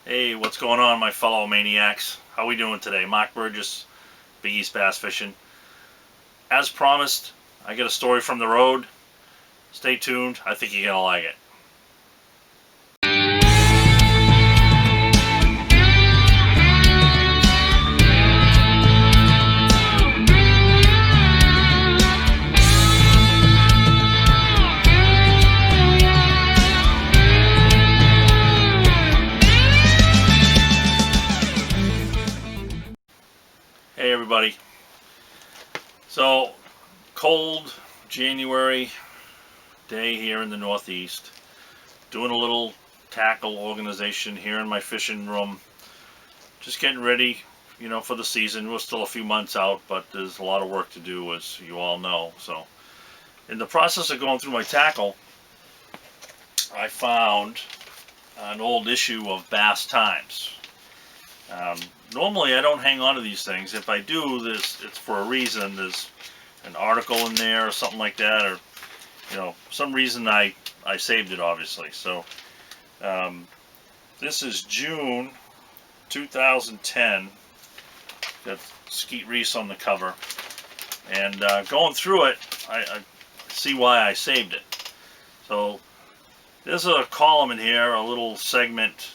Hey, what's going on, my fellow maniacs? How we doing today? Mark Burgess, Big East Bass Fishing. As promised, I get a story from the road. Stay tuned. I think you're gonna like it. Hey, everybody. So, cold January day here in the Northeast. Doing a little tackle organization here in my fishing room. Just getting ready, for the season. We're still a few months out, but there's a lot of work to do, as you all know. So, in the process of going through my tackle, I found an old issue of Bass Times. Normally, I don't hang on to these things. If I do, it's for a reason. There's an article in there or something like that, or some reason I saved it, obviously. So this is June 2010. Got Skeet Reese on the cover, and going through it, I see why I saved it. So there's a column in here, a little segment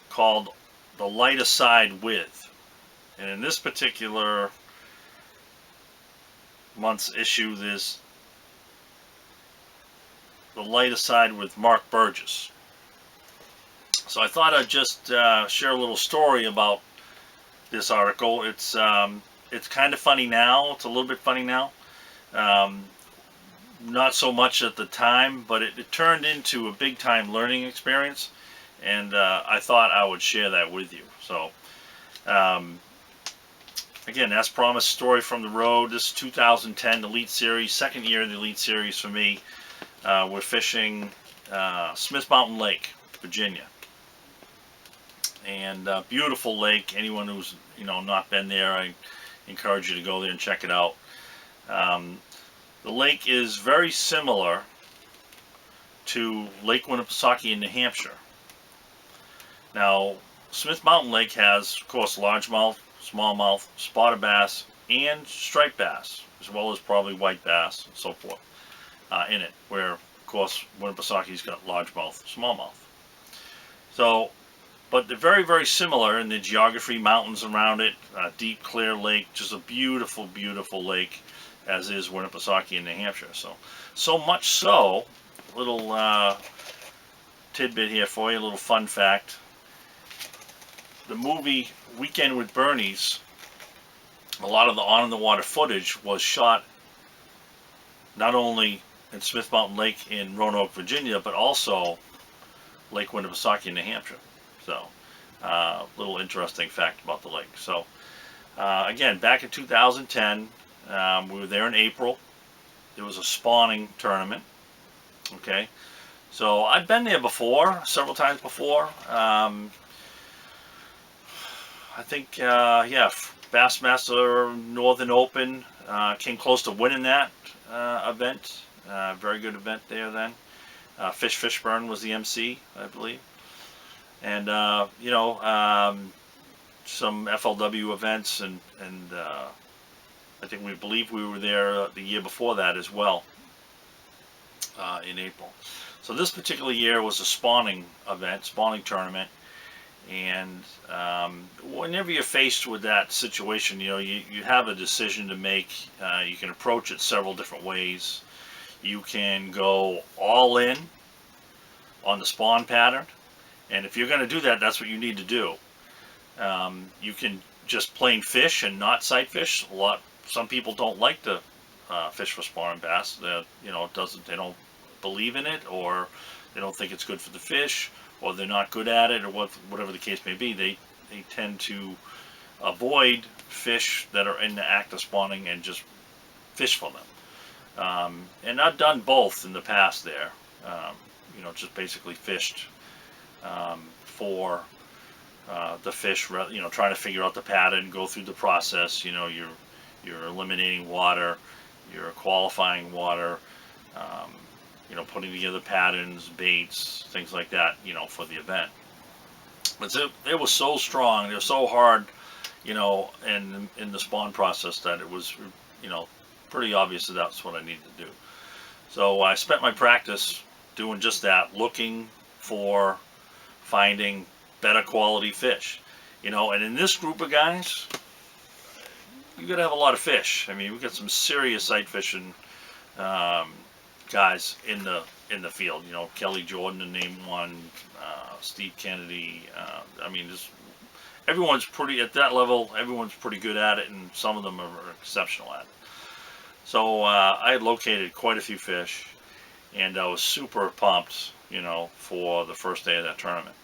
called "The Light Aside With," and in this particular month's issue, there's "The Light Aside with Mark Burgess." So I thought I'd just share a little story about this article. It's kind of funny now. It's a little bit funny now. Not so much at the time, but it turned into a big time learning experience, and I thought I would share that with you. So again, as promised, story from the road. This is 2010 Elite Series, second year of the Elite Series for me. We're fishing Smith Mountain Lake, Virginia, and beautiful lake. Anyone who's not been there, I encourage you to go there and check it out. The lake is very similar to Lake Winnipesaukee in New Hampshire. Now, Smith Mountain Lake has, of course, largemouth, smallmouth, spotted bass, and striped bass, as well as probably white bass and so forth in it, where, of course, Winnipesaukee got largemouth, smallmouth. So, but they're very, very similar in the geography, mountains around it, deep, clear lake, just a beautiful, beautiful lake, as is Winnipesaukee in New Hampshire. So much so, little tidbit here for you, a little fun fact. The movie Weekend with Bernie's, a lot of the on-the-water footage was shot not only in Smith Mountain Lake in Roanoke, Virginia, but also Lake Winnipesaukee in New Hampshire. So, little interesting fact about the lake. So, again, back in 2010, we were there in April. There was a spawning tournament. Okay, so I'd been there before, several times before. I think, Bassmaster Northern Open, came close to winning that event. Very good event there then. Fish Fishburne was the MC, I believe. And, some FLW events, and I think we were there the year before that as well, in April. So this particular year was a spawning event, spawning tournament. And whenever you're faced with that situation, you have a decision to make. You can approach it several different ways. You can go all in on the spawn pattern, and if you're going to do that, that's what you need to do. You can just plain fish and not sight fish. Some people don't like to fish for spawning bass. They don't believe in it, or they don't think it's good for the fish, or they're not good at it, or whatever the case may be. They tend to avoid fish that are in the act of spawning and just fish for them. And I've done both in the past there. Just basically fished for the fish, trying to figure out the pattern, go through the process. You're eliminating water, you're qualifying water, putting together patterns, baits, things like that, for the event. But it was so strong, it was so hard, in the spawn process, that it was, you know, pretty obvious that that's what I needed to do. So I spent my practice doing just that, looking for, finding better quality fish. And in this group of guys, you got to have a lot of fish. I mean, we got some serious sight fishing um, guys in the field. Kelly Jordan to name one, Steve Kennedy. I mean, everyone's pretty at that level. Everyone's pretty good at it, and some of them are exceptional at it. So I had located quite a few fish, and I was super pumped, for the first day of that tournament.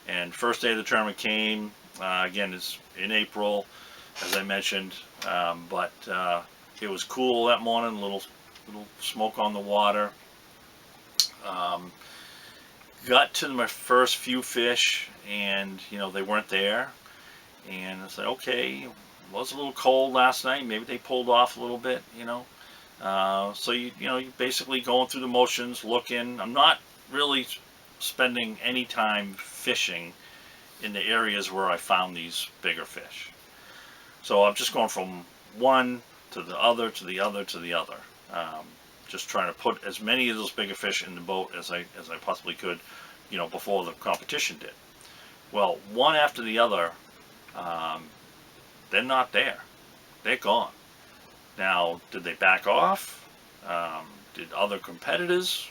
And first day of the tournament came. Again, it's in April, as I mentioned, but it was cool that morning. Little smoke on the water. Um, got to my first few fish, and they weren't there. And I said, okay, it was a little cold last night. Maybe they pulled off a little bit, So you basically going through the motions, looking. I'm not really spending any time fishing in the areas where I found these bigger fish. So I'm just going from one to the other to the other to the other. Just trying to put as many of those bigger fish in the boat as I possibly could, before the competition did. Well, one after the other, they're not there. They're gone. Now, did they back off? Did other competitors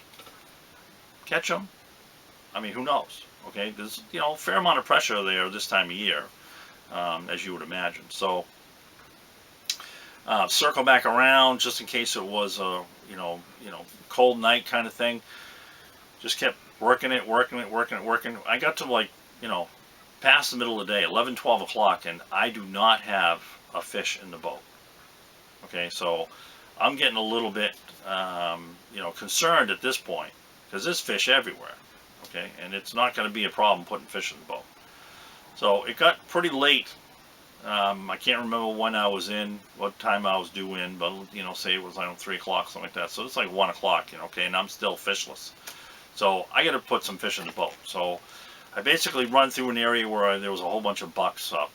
catch them? I mean, who knows? Okay, there's a fair amount of pressure there this time of year, as you would imagine. So circle back around just in case it was a cold night kind of thing. Just kept working it. I got to past the middle of the day, 11, 12 o'clock, and I do not have a fish in the boat. Okay, so I'm getting a little bit concerned at this point, because there's fish everywhere. Okay, and it's not going to be a problem putting fish in the boat. So it got pretty late. I can't remember when I was in, what time I was due in, but say it was 3 o'clock, something like that. So it's like 1 o'clock, okay, and I'm still fishless. So I got to put some fish in the boat. So I basically run through an area where there was a whole bunch of bucks up,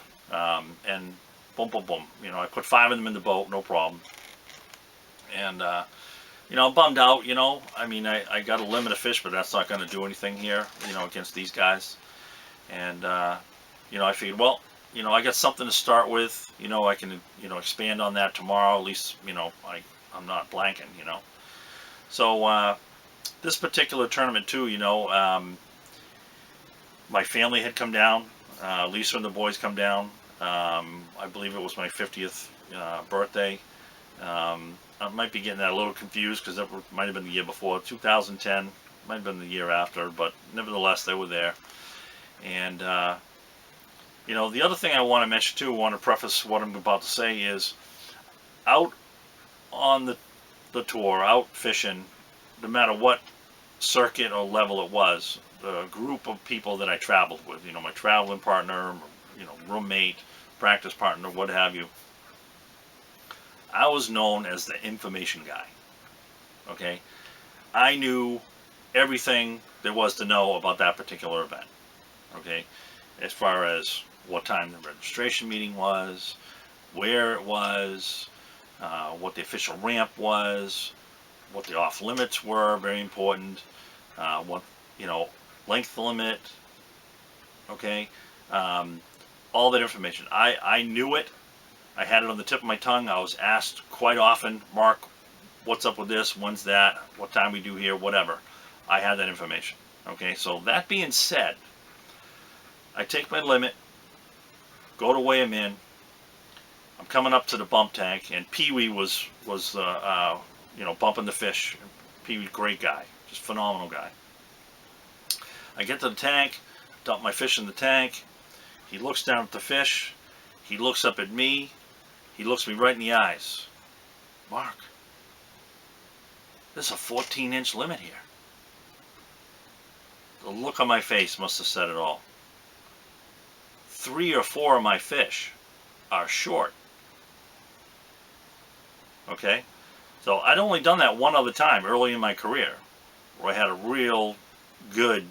and boom, boom, boom. I put 5 of them in the boat, no problem. And I'm bummed out. I mean, I got a limit of fish, but that's not going to do anything here, against these guys. And I figured, well, I got something to start with. I can expand on that tomorrow. At least I'm not blanking. So this particular tournament too, my family had come down. Lisa and the boys come down. I believe it was my 50th birthday. I might be getting that a little confused because that might have been the year before. 2010 might have been the year after, but nevertheless they were there. And the other thing I want to mention too, I want to preface what I'm about to say, is out on the tour, out fishing, no matter what circuit or level it was, the group of people that I traveled with, my traveling partner, roommate, practice partner, what have you, I was known as the information guy. Okay, I knew everything there was to know about that particular event. Okay, as far as what time the registration meeting was, where it was, what the official ramp was, what the off limits were, very important, what length limit. Okay, all that information. I knew it. I had it on the tip of my tongue. I was asked quite often, Mark, what's up with this? When's that? What time we do here? Whatever. I had that information. Okay, so that being said, I take my limit, go to weigh him in. I'm coming up to the bump tank, and Pee Wee was bumping the fish. Pee Wee, great guy, just phenomenal guy. I get to the tank, dump my fish in the tank. He looks down at the fish. He looks up at me. He looks me right in the eyes. Mark, there's a 14-inch limit here. The look on my face must have said it all. 3 or 4 of my fish are short. Okay? So I'd only done that one other time early in my career. where I had a real good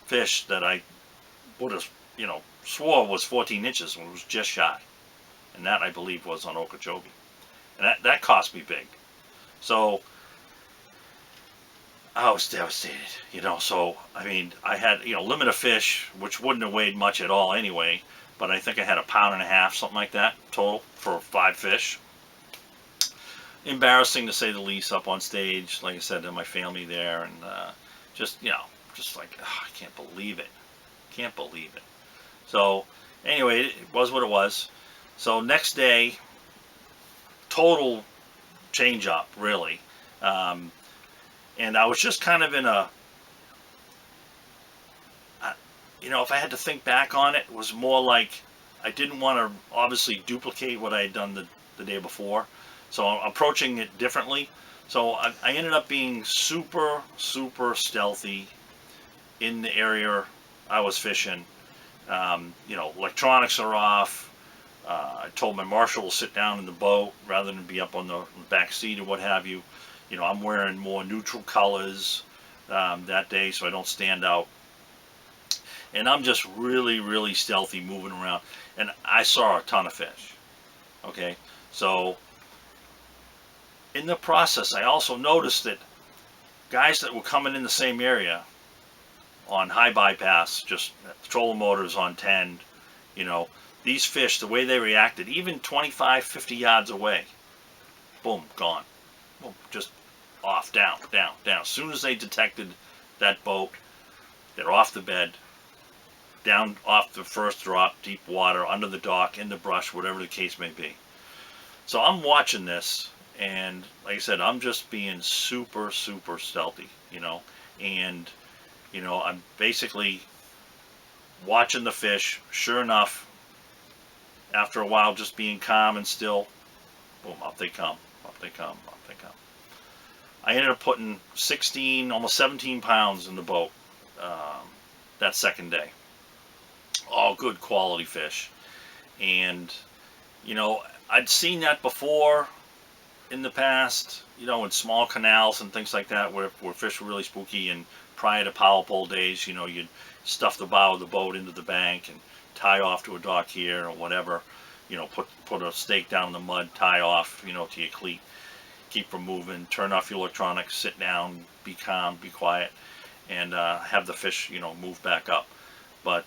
fish that I would have, swore was 14 inches when it was just shy. And that, I believe, was on Okeechobee. And that cost me big. So I was devastated, So, I mean, I had, limit of fish, which wouldn't have weighed much at all anyway. But I think I had 1.5 pounds, something like that, total for 5 fish. Embarrassing to say the least up on stage, like I said, to my family there. And just, just like, I can't believe it. Can't believe it. So, anyway, it was what it was. So, next day, total change up, really. And I was just kind of in a, if I had to think back on it, it was more like I didn't want to obviously duplicate what I had done the day before. So I'm approaching it differently. So I ended up being super, super stealthy in the area I was fishing. Electronics are off. I told my marshal to sit down in the boat rather than be up on the back seat or what have you. I'm wearing more neutral colors that day so I don't stand out. And I'm just really, really stealthy moving around. And I saw a ton of fish. Okay, so in the process, I also noticed that guys that were coming in the same area on high bypass, just trolling motors on 10, these fish, the way they reacted, even 25, 50 yards away, boom, gone. Boom, just off, down, down, down. As soon as they detected that boat, they're off the bed, down off the first drop, deep water, under the dock, in the brush, whatever the case may be. So I'm watching this, and like I said, I'm just being super, super stealthy, and, I'm basically watching the fish. Sure enough, after a while, just being calm and still, boom, up they come, up they come, up they come. I ended up putting 16, almost 17 pounds in the boat that second day. All good quality fish. And, I'd seen that before in the past, in small canals and things like that where fish were really spooky. And prior to power pole days, you'd stuff the bow of the boat into the bank and tie off to a dock here or whatever. Put a stake down in the mud, tie off, to your cleat, keep from moving, turn off your electronics, sit down, be calm, be quiet, and have the fish, move back up. But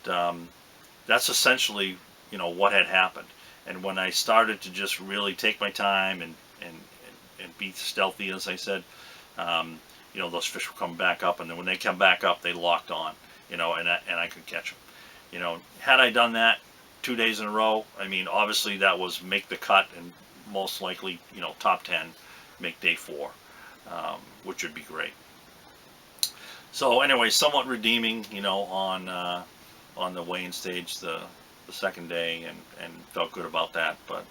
that's essentially, what had happened. And when I started to just really take my time and be stealthy, as I said, those fish will come back up, and then when they come back up, they locked on, and I could catch them. Had I done that 2 days in a row, I mean, obviously that was make the cut and most likely, top 10, make day 4, which would be great. So anyway, somewhat redeeming, on the weighing stage the second day, and felt good about that. But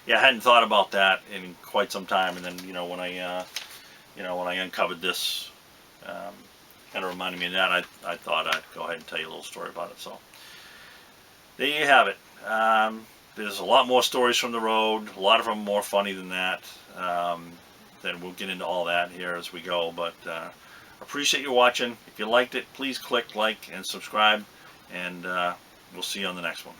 yeah, I hadn't thought about that in quite some time. And then when I uncovered this, kind of reminded me of that. I thought I'd go ahead and tell you a little story about it. So there you have it. There's a lot more stories from the road. A lot of them more funny than that. Then we'll get into all that here as we go. But appreciate you watching. If you liked it, please click like and subscribe, and we'll see you on the next one.